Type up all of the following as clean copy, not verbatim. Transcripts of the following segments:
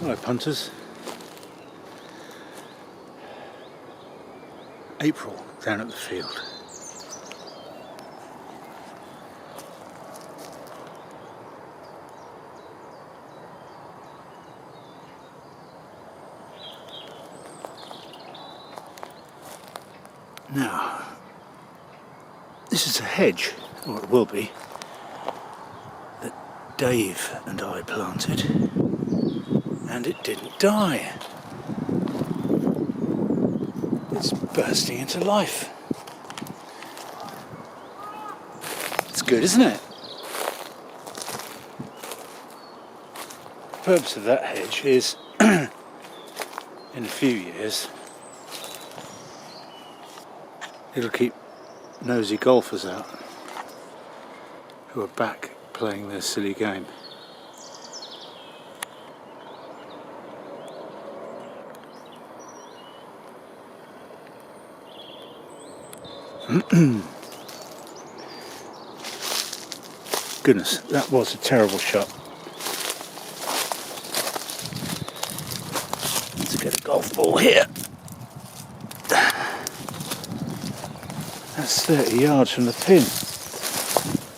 Hello punters. April down at the field. Now, this is a hedge, or it will be, that Dave and I planted, and it didn't die. It's bursting into life. It's good, isn't it? The purpose of that hedge is, in a few years, it'll keep nosy golfers out who are back playing their silly game. Goodness, that was a terrible shot. Let's get a golf ball here. That's 30 yards from the pin.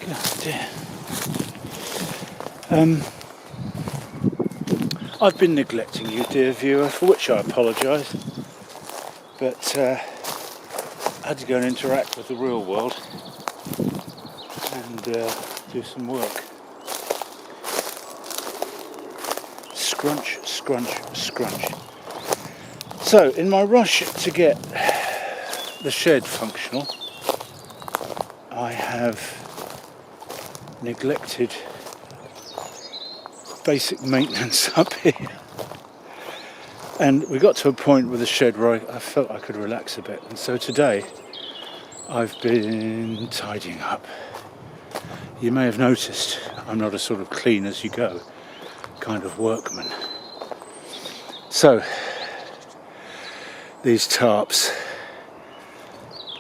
God dear. I've been neglecting you, dear viewer, for which I apologise. But I had to go and interact with the real world and do some work. Scrunch, scrunch, scrunch. So, in my rush to get the shed functional, I have neglected basic maintenance up here. And we got to a point with the shed where I felt I could relax a bit. And so today, I've been tidying up. You may have noticed I'm not a sort of clean as you go kind of workman. So, these tarps,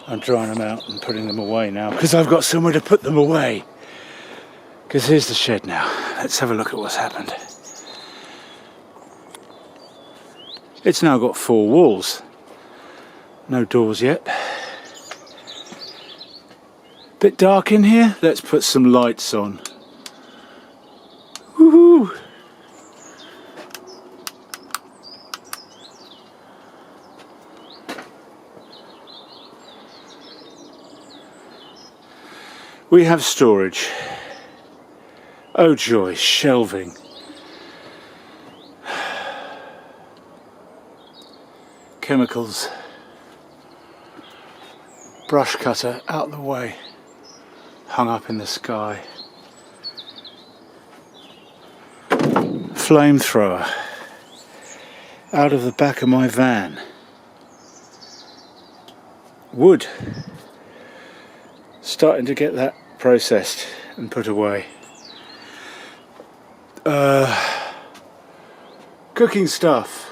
I'm drying them out and putting them away now because I've got somewhere to put them away. Because here's the shed now. Let's have a look at what's happened. It's now got 4 walls. No doors yet. Bit dark in here. Let's put some lights on. Woohoo! We have storage. Oh joy, shelving. Chemicals. Brush cutter out the way. Hung up in the sky. Flamethrower. Out of the back of my van. Wood. Starting to get that processed and put away. Cooking stuff.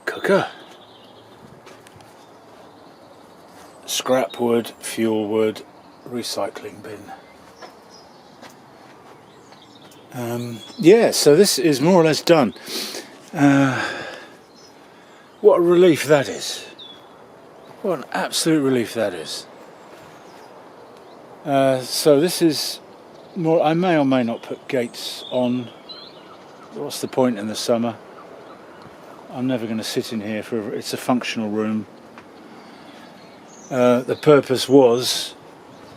Cooker. Scrap wood, fuel wood, recycling bin. Yeah, so this is more or less done. What a relief that is. What an absolute relief that is. So this is more, I may or may not put gates on. What's the point in the summer? I'm never going to sit in here it's a functional room. The purpose was,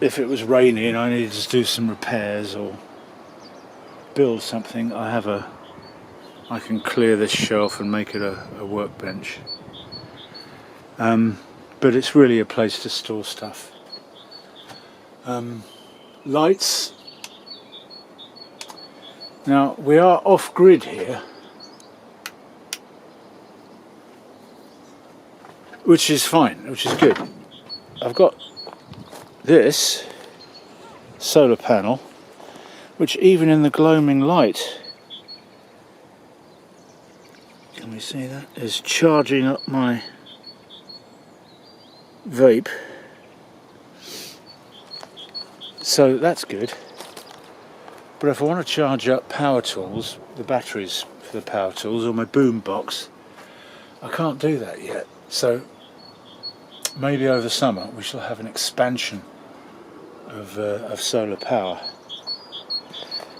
if it was raining, I needed to do some repairs or build something. I can clear this shelf and make it a workbench. But it's really a place to store stuff. Lights. Now we are off grid here, which is fine, which is good. I've got this solar panel, which even in the gloaming light, can we see that, is charging up my vape. So that's good. But if I want to charge up power tools, the batteries for the power tools, or my boom box, I can't do that yet. So maybe over summer we shall have an expansion of solar power.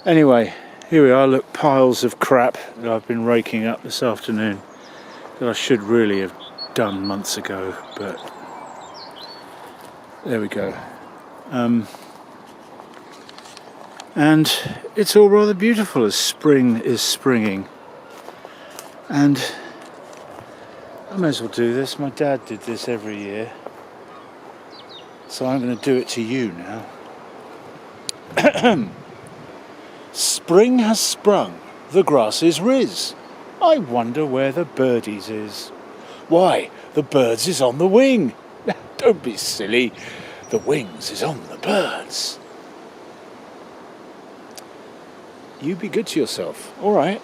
Anyway, here we are. Look, piles of crap that I've been raking up this afternoon that I should really have done months ago, but there we go. And it's all rather beautiful as spring is springing. And I may as well do this. My dad did this every year, so I'm going to do it to you now. Spring has sprung, the grass is riz. I wonder where the birdies is. Why, the birds is on the wing. Don't be silly, the wings is on the birds. You be good to yourself, all right.